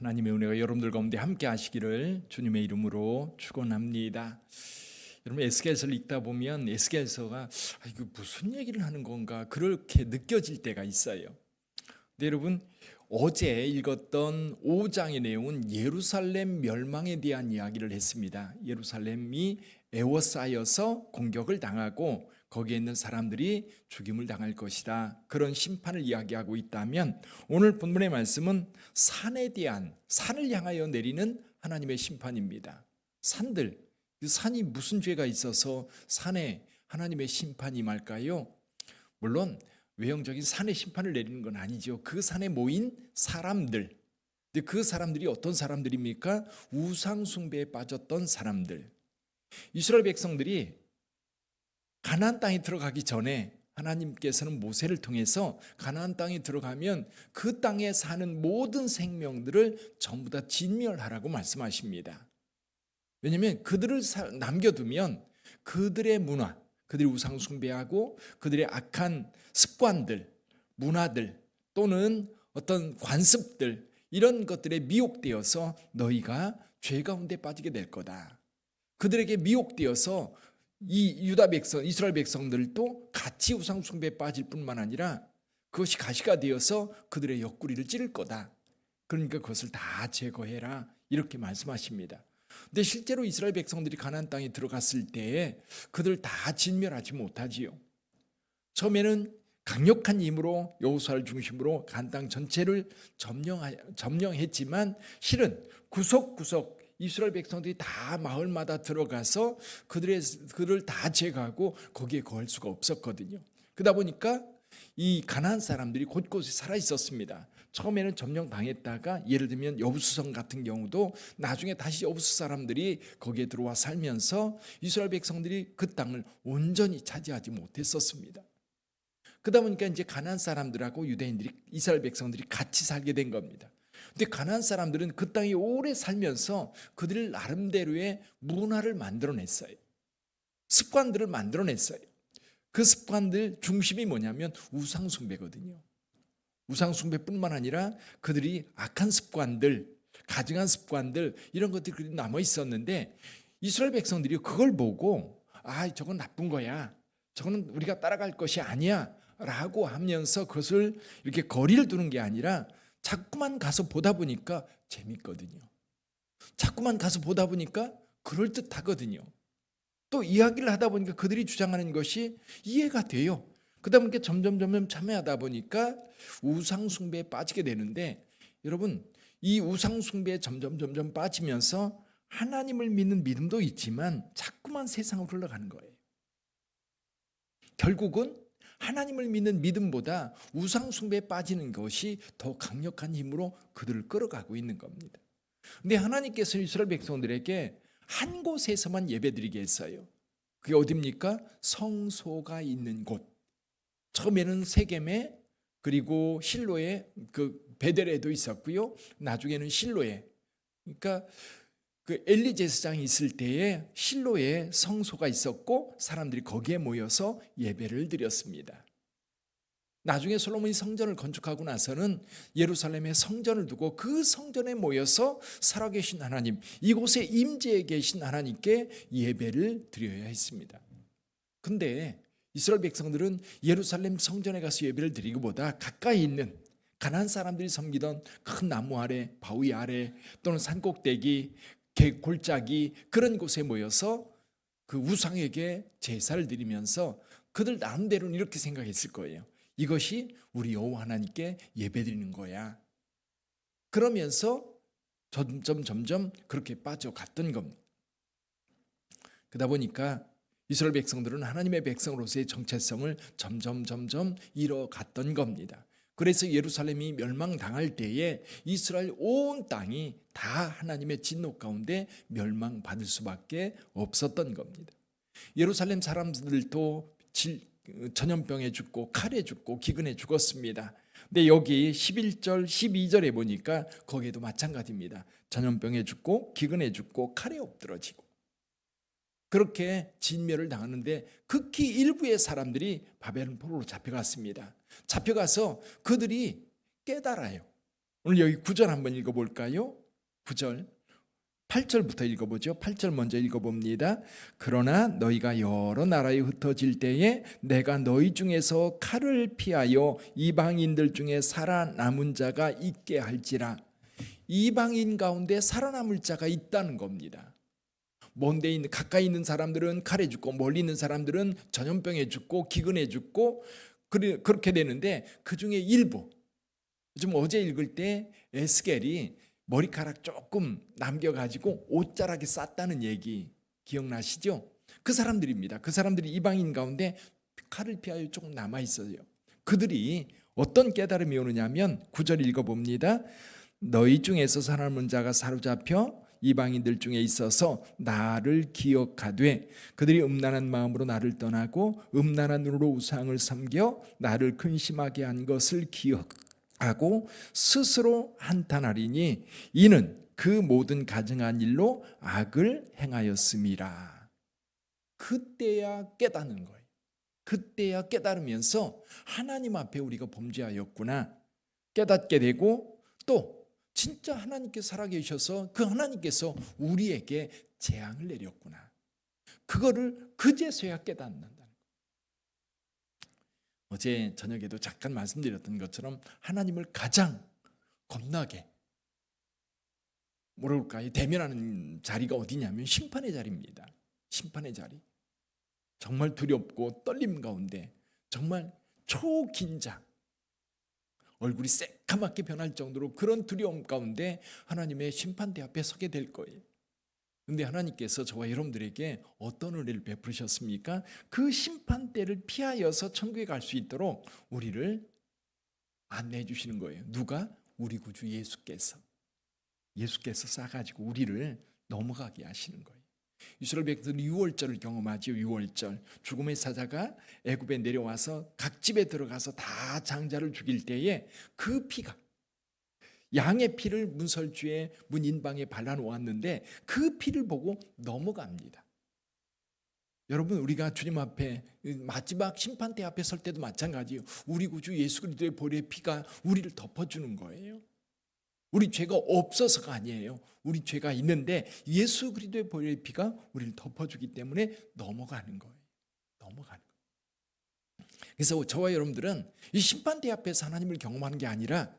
하나님의 은혜가 여러분들 가운데 함께 하시기를 주님의 이름으로 축원합니다. 여러분 에스겔서를 읽다 보면 에스겔서가 이거 무슨 얘기를 하는 건가 그렇게 느껴질 때가 있어요. 근데 여러분 어제 읽었던 5장의 내용은 예루살렘 멸망에 대한 이야기를 했습니다. 예루살렘이 에워싸여서 공격을 당하고 거기에 있는 사람들이 죽임을 당할 것이다. 그런 심판을 이야기하고 있다면 오늘 본문의 말씀은 산을 향하여 내리는 하나님의 심판입니다. 산이 무슨 죄가 있어서 산에 하나님의 심판이 임할까요? 물론 외형적인 산의 심판을 내리는 건 아니죠. 그 산에 모인 사람들. 근데 그 사람들이 어떤 사람들입니까? 우상 숭배에 빠졌던 사람들. 이스라엘 백성들이 가나안 땅에 들어가기 전에 하나님께서는 모세를 통해서 가나안 땅에 들어가면 그 땅에 사는 모든 생명들을 전부 다 진멸하라고 말씀하십니다. 왜냐하면 그들을 남겨두면 그들의 문화, 그들이 우상 숭배하고 그들의 악한 습관들, 문화들 또는 어떤 관습들 이런 것들에 미혹되어서 너희가 죄 가운데 빠지게 될 거다. 그들에게 미혹되어서 이 유다 백성, 이스라엘 백성들도 같이 우상 숭배에 빠질 뿐만 아니라 그것이 가시가 되어서 그들의 옆구리를 찌를 거다. 그러니까 그것을 다 제거해라. 이렇게 말씀하십니다. 근데 실제로 이스라엘 백성들이 가나안 땅에 들어갔을 때에 그들 다 진멸하지 못하지요. 처음에는 강력한 힘으로 여호수아를 중심으로 가나안 땅 전체를 점령했지만 실은 구석구석 이스라엘 백성들이 다 마을마다 들어가서 그들을 다 제거하고 거기에 거할 수가 없었거든요. 그러다 보니까 이 가나안 사람들이 곳곳에 살아 있었습니다. 처음에는 점령당했다가 예를 들면 여부수성 같은 경우도 나중에 다시 여부수 사람들이 거기에 들어와 살면서 이스라엘 백성들이 그 땅을 온전히 차지하지 못했었습니다. 그러다 보니까 이제 가나안 사람들하고 유대인들이 이스라엘 백성들이 같이 살게 된 겁니다. 근데 가나안 사람들은 그 땅에 오래 살면서 그들 나름대로의 문화를 만들어냈어요. 습관들을 만들어냈어요. 그 습관들 중심이 뭐냐면 우상 숭배거든요. 우상 숭배뿐만 아니라 그들이 악한 습관들, 가증한 습관들 이런 것들이 남아 있었는데 이스라엘 백성들이 그걸 보고 저건 나쁜 거야. 저거는 우리가 따라갈 것이 아니야. 라고 하면서 그것을 이렇게 거리를 두는 게 아니라 자꾸만 가서 보다 보니까 재밌거든요. 자꾸만 가서 보다 보니까 그럴듯하거든요. 또 이야기를 하다 보니까 그들이 주장하는 것이 이해가 돼요. 그러다 보니까 점점 참여하다 보니까 우상 숭배에 빠지게 되는데 여러분 이 우상 숭배에 점점 빠지면서 하나님을 믿는 믿음도 있지만 자꾸만 세상으로 흘러가는 거예요. 결국은 하나님을 믿는 믿음보다 우상 숭배에 빠지는 것이 더 강력한 힘으로 그들을 끌어가고 있는 겁니다. 근데 하나님께서 이스라엘 백성들에게 한 곳에서만 예배드리게 했어요. 그게 어디입니까? 성소가 있는 곳. 처음에는 세겜에 그리고 실로에 그 베델에도 있었고요. 나중에는 실로에. 그러니까 그 엘리 제사장이 있을 때에 실로에 성소가 있었고 사람들이 거기에 모여서 예배를 드렸습니다. 나중에 솔로몬이 성전을 건축하고 나서는 예루살렘에 성전을 두고 그 성전에 모여서 살아계신 하나님, 이곳에 임재해 계신 하나님께 예배를 드려야 했습니다. 근데 이스라엘 백성들은 예루살렘 성전에 가서 예배를 드리기보다 가까이 있는 가나안 사람들이 섬기던 큰 나무 아래, 바위 아래 또는 산꼭대기, 골짜기 그런 곳에 모여서 그 우상에게 제사를 드리면서 그들 나름대로는 이렇게 생각했을 거예요. 이것이 우리 여호와 하나님께 예배드리는 거야. 그러면서 점점 그렇게 빠져갔던 겁니다. 그러다 보니까 이스라엘 백성들은 하나님의 백성으로서의 정체성을 점점 잃어갔던 겁니다. 그래서 예루살렘이 멸망당할 때에 이스라엘 온 땅이 다 하나님의 진노 가운데 멸망받을 수밖에 없었던 겁니다. 예루살렘 사람들도 전염병에 죽고 칼에 죽고 기근에 죽었습니다. 근데 여기 11절 12절에 보니까 거기에도 마찬가지입니다. 전염병에 죽고 기근에 죽고 칼에 엎드러지고 그렇게 진멸을 당하는데 극히 일부의 사람들이 바벨론 포로로 잡혀갔습니다. 잡혀가서 그들이 깨달아요. 오늘 여기 9절 한번 읽어볼까요? 9절 8절부터 읽어보죠. 8절 먼저 읽어봅니다. 그러나 너희가 여러 나라에 흩어질 때에 내가 너희 중에서 칼을 피하여 이방인들 중에 살아남은 자가 있게 할지라. 이방인 가운데 살아남을 자가 있다는 겁니다. 먼데 있는 가까이 있는 사람들은 칼에 죽고 멀리 있는 사람들은 전염병에 죽고 기근에 죽고 그렇게 되는데 그 중에 일부, 좀 어제 읽을 때 에스겔이 머리카락 조금 남겨가지고 옷자락에 쌌다는 얘기 기억나시죠? 그 사람들입니다. 그 사람들이 이방인 가운데 칼을 피하여 조금 남아있어요. 그들이 어떤 깨달음이 오느냐면 9절 읽어봅니다. 너희 중에서 살아남은 자가 사로잡혀 이방인들 중에 있어서 나를 기억하되 그들이 음란한 마음으로 나를 떠나고 음란한 눈으로 우상을 섬겨 나를 근심하게 한 것을 기억하고 스스로 한탄하리니 이는 그 모든 가증한 일로 악을 행하였음이라. 그때야 깨닫는 거예요. 그때야 깨달으면서 하나님 앞에 우리가 범죄하였구나 깨닫게 되고, 또 진짜 하나님께서 살아계셔서 그 하나님께서 우리에게 재앙을 내렸구나, 그거를 그제서야 깨닫는다는 거예요. 어제 저녁에도 잠깐 말씀드렸던 것처럼 하나님을 가장 겁나게 뭐랄까요, 대면하는 자리가 어디냐면 심판의 자리입니다. 심판의 자리. 정말 두렵고 떨림 가운데 정말 초긴장, 얼굴이 새까맣게 변할 정도로 그런 두려움 가운데 하나님의 심판대 앞에 서게 될 거예요. 그런데 하나님께서 저와 여러분들에게 어떤 은혜를 베푸셨습니까? 그 심판대를 피하여서 천국에 갈 수 있도록 우리를 안내해 주시는 거예요. 누가? 우리 구주 예수께서 싸가지고 우리를 넘어가게 하시는 거예요. 이스라엘 백성들은 유월절을 경험하지요. 유월절, 죽음의 사자가 애굽에 내려와서 각 집에 들어가서 다 장자를 죽일 때에 그 피가, 양의 피를 문설주에 문인방에 발라놓았는데 그 피를 보고 넘어갑니다. 여러분, 우리가 주님 앞에 마지막 심판대 앞에 설 때도 마찬가지예요. 우리 구주 예수 그리스도의 보혈의 피가 우리를 덮어주는 거예요. 우리 죄가 없어서가 아니에요. 우리 죄가 있는데 예수 그리스도의 보혈의 피가 우리를 덮어주기 때문에 넘어가는 거예요. 넘어가는 거예요. 그래서 저와 여러분들은 이 심판대 앞에서 하나님을 경험하는 게 아니라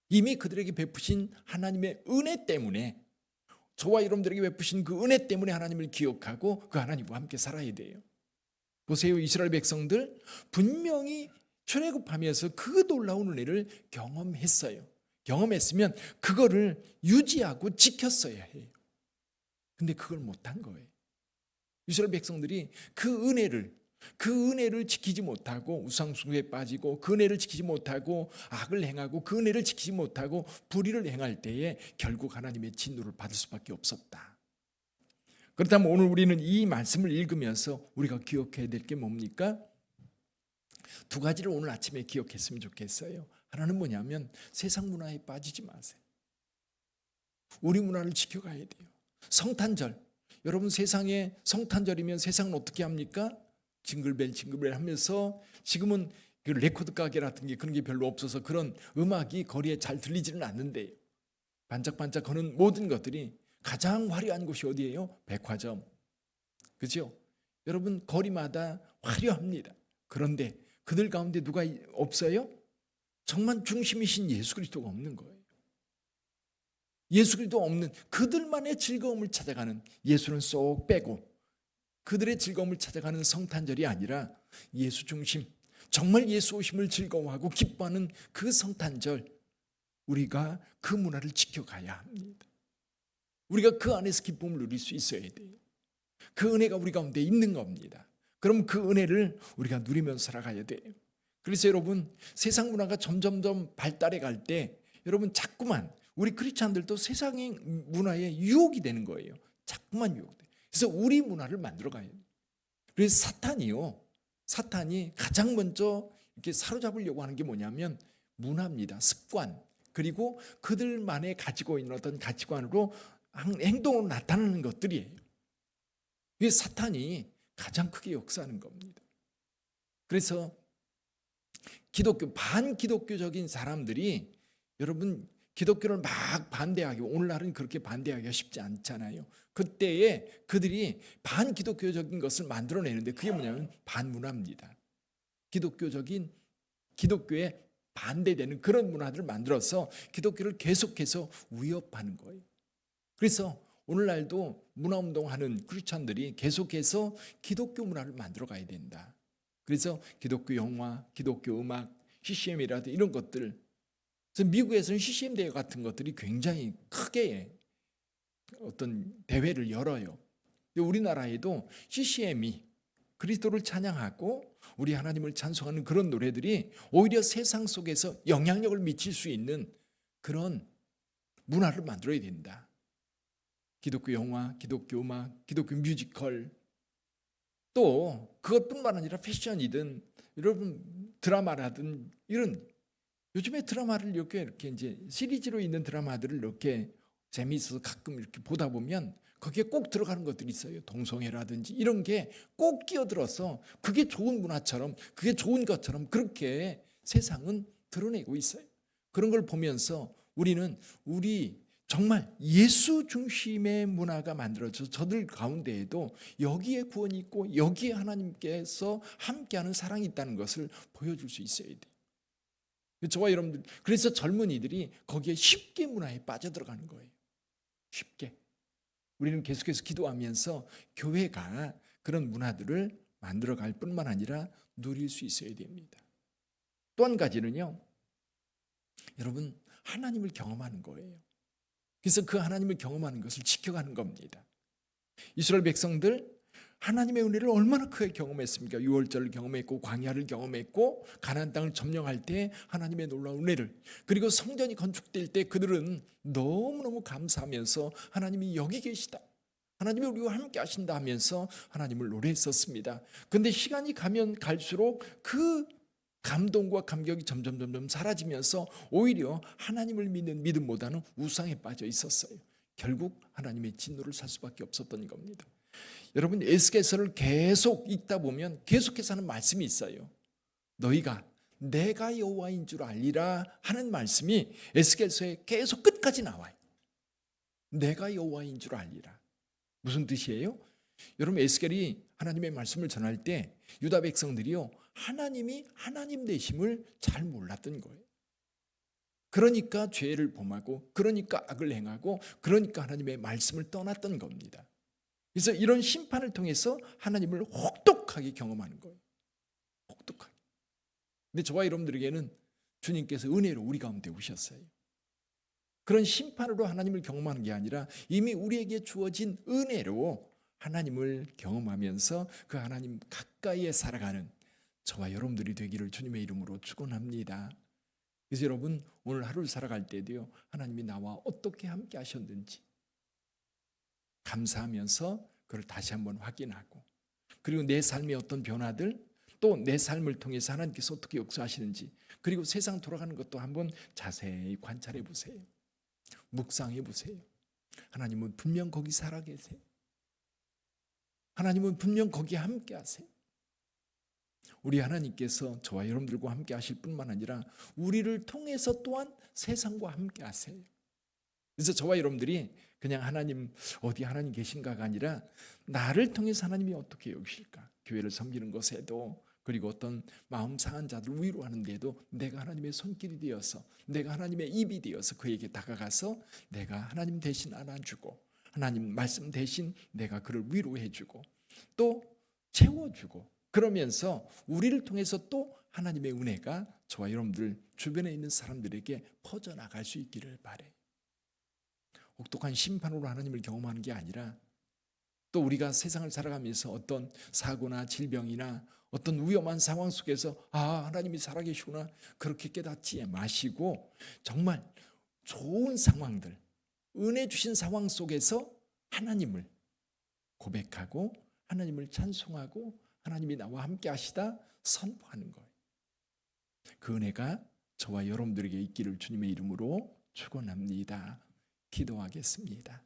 이미 그들에게 베푸신 하나님의 은혜 때문에, 저와 여러분들에게 베푸신 그 은혜 때문에 하나님을 기억하고 그 하나님과 함께 살아야 돼요. 보세요. 이스라엘 백성들 분명히 출애굽하면서 그 놀라운 은혜를 경험했어요. 경험했으면 그거를 유지하고 지켰어야 해요. 근데 그걸 못한 거예요. 이스라엘 백성들이 그 은혜를 지키지 못하고 우상숭배에 빠지고, 그 은혜를 지키지 못하고 악을 행하고, 그 은혜를 지키지 못하고 불의를 행할 때에 결국 하나님의 진노를 받을 수밖에 없었다. 그렇다면 오늘 우리는 이 말씀을 읽으면서 우리가 기억해야 될 게 뭡니까? 두 가지를 오늘 아침에 기억했으면 좋겠어요. 하나는 뭐냐면 세상 문화에 빠지지 마세요. 우리 문화를 지켜가야 돼요. 성탄절, 여러분, 세상에 성탄절이면 세상은 어떻게 합니까? 징글벨 하면서, 지금은 그 레코드 가게 같은 게 그런 게 별로 없어서 그런 음악이 거리에 잘 들리지는 않는데요. 반짝반짝거리는 모든 것들이 가장 화려한 곳이 어디예요? 백화점. 그죠? 여러분, 거리마다 화려합니다. 그런데 그들 가운데 누가 없어요? 정말 중심이신 예수 그리스도가 없는 거예요. 예수 그리스도 없는, 그들만의 즐거움을 찾아가는, 예수는 쏙 빼고 그들의 즐거움을 찾아가는 성탄절이 아니라 예수 중심, 정말 예수 오심을 즐거워하고 기뻐하는 그 성탄절, 우리가 그 문화를 지켜가야 합니다. 우리가 그 안에서 기쁨을 누릴 수 있어야 돼요. 그 은혜가 우리 가운데 있는 겁니다. 그럼 그 은혜를 우리가 누리면서 살아가야 돼요. 그래서 여러분, 세상 문화가 점점점 발달해 갈 때 여러분 자꾸만 우리 크리스찬들도 세상의 문화에 유혹이 되는 거예요. 자꾸만 유혹돼. 그래서 우리 문화를 만들어 가야 돼요. 그래서 사탄이 가장 먼저 이렇게 사로잡으려고 하는 게 뭐냐면 문화입니다. 습관. 그리고 그들만의 가지고 있는 어떤 가치관으로 행동으로 나타나는 것들이에요. 이게 사탄이 가장 크게 역사하는 겁니다. 그래서 반기독교적인 사람들이 여러분 기독교를 막 반대하기, 오늘날은 그렇게 반대하기가 쉽지 않잖아요. 그때에 그들이 반기독교적인 것을 만들어내는데 그게 뭐냐면 반문화입니다. 기독교에 반대되는 그런 문화들을 만들어서 기독교를 계속해서 위협하는 거예요. 그래서 오늘날도 문화운동하는 크리스찬들이 계속해서 기독교 문화를 만들어 가야 된다. 그래서 기독교 영화, 기독교 음악, CCM이라든지 이런 것들, 그래서 미국에서는 CCM 대회 같은 것들이 굉장히 크게 어떤 대회를 열어요. 우리나라에도 CCM이 그리스도를 찬양하고 우리 하나님을 찬송하는 그런 노래들이 오히려 세상 속에서 영향력을 미칠 수 있는 그런 문화를 만들어야 된다. 기독교 영화, 기독교 음악, 기독교 뮤지컬, 또 그것뿐만 아니라 패션이든 여러분 드라마라든 이런 요즘에 드라마를 이렇게 이제 시리즈로 있는 드라마들을 이렇게 재미있어서 가끔 이렇게 보다 보면 거기에 꼭 들어가는 것들이 있어요. 동성애라든지 이런 게 꼭 끼어들어서 그게 좋은 문화처럼, 그게 좋은 것처럼 그렇게 세상은 드러내고 있어요. 그런 걸 보면서 우리 정말 예수 중심의 문화가 만들어져 저들 가운데에도 여기에 구원이 있고 여기에 하나님께서 함께하는 사랑이 있다는 것을 보여줄 수 있어야 돼요. 저와 여러분들, 그래서 젊은이들이 거기에 쉽게 문화에 빠져들어가는 거예요. 쉽게. 우리는 계속해서 기도하면서 교회가 그런 문화들을 만들어갈 뿐만 아니라 누릴 수 있어야 됩니다. 또 한 가지는요, 여러분 하나님을 경험하는 거예요. 그래서 그 하나님을 경험하는 것을 지켜가는 겁니다. 이스라엘 백성들 하나님의 은혜를 얼마나 크게 경험했습니까? 유월절을 경험했고 광야를 경험했고 가나안 땅을 점령할 때 하나님의 놀라운 은혜를, 그리고 성전이 건축될 때 그들은 너무너무 감사하면서 하나님이 여기 계시다, 하나님이 우리와 함께 하신다 하면서 하나님을 노래했었습니다. 그런데 시간이 가면 갈수록 그 감동과 감격이 점점 사라지면서 오히려 하나님을 믿는 믿음보다는 우상에 빠져 있었어요. 결국 하나님의 진노를 살 수밖에 없었던 겁니다. 여러분 에스겔서를 계속 읽다 보면 계속해서 하는 말씀이 있어요. 너희가 내가 여호와인 줄 알리라 하는 말씀이 에스겔서에 계속 끝까지 나와요. 내가 여호와인 줄 알리라. 무슨 뜻이에요? 여러분 에스겔이 하나님의 말씀을 전할 때 유다 백성들이요, 하나님이 하나님 되심을 잘 몰랐던 거예요. 그러니까 죄를 범하고, 그러니까 악을 행하고, 그러니까 하나님의 말씀을 떠났던 겁니다. 그래서 이런 심판을 통해서 하나님을 혹독하게 경험하는 거예요. 혹독하게. 근데 저와 여러분들에게는 주님께서 은혜로 우리 가운데 오셨어요. 그런 심판으로 하나님을 경험하는 게 아니라 이미 우리에게 주어진 은혜로 하나님을 경험하면서 그 하나님 가까이에 살아가는 저와 여러분들이 되기를 주님의 이름으로 축원합니다. 그래서 여러분 오늘 하루를 살아갈 때도요, 하나님이 나와 어떻게 함께 하셨는지 감사하면서 그걸 다시 한번 확인하고, 그리고 내 삶의 어떤 변화들, 또 내 삶을 통해서 하나님께서 어떻게 역사하시는지, 그리고 세상 돌아가는 것도 한번 자세히 관찰해 보세요. 묵상해 보세요. 하나님은 분명 거기 살아계세요. 하나님은 분명 거기에 함께 하세요. 우리 하나님께서 저와 여러분들과 함께 하실 뿐만 아니라 우리를 통해서 또한 세상과 함께 하세요. 그래서 저와 여러분들이 그냥 하나님 어디 하나님 계신가가 아니라 나를 통해서 하나님이 어떻게 여기실까, 교회를 섬기는 것에도, 그리고 어떤 마음 상한 자들 위로하는 데도 내가 하나님의 손길이 되어서, 내가 하나님의 입이 되어서 그에게 다가가서 내가 하나님 대신 안아주고, 하나님 말씀 대신 내가 그를 위로해주고 또 채워주고, 그러면서 우리를 통해서 또 하나님의 은혜가 저와 여러분들 주변에 있는 사람들에게 퍼져나갈 수 있기를 바라요. 혹독한 심판으로 하나님을 경험하는 게 아니라, 또 우리가 세상을 살아가면서 어떤 사고나 질병이나 어떤 위험한 상황 속에서 하나님이 살아계시구나 그렇게 깨닫지 마시고, 정말 좋은 상황들, 은혜 주신 상황 속에서 하나님을 고백하고 하나님을 찬송하고 하나님이 나와 함께 하시다 선포하는 거예요. 그 은혜가 저와 여러분들에게 있기를 주님의 이름으로 축원합니다. 기도하겠습니다.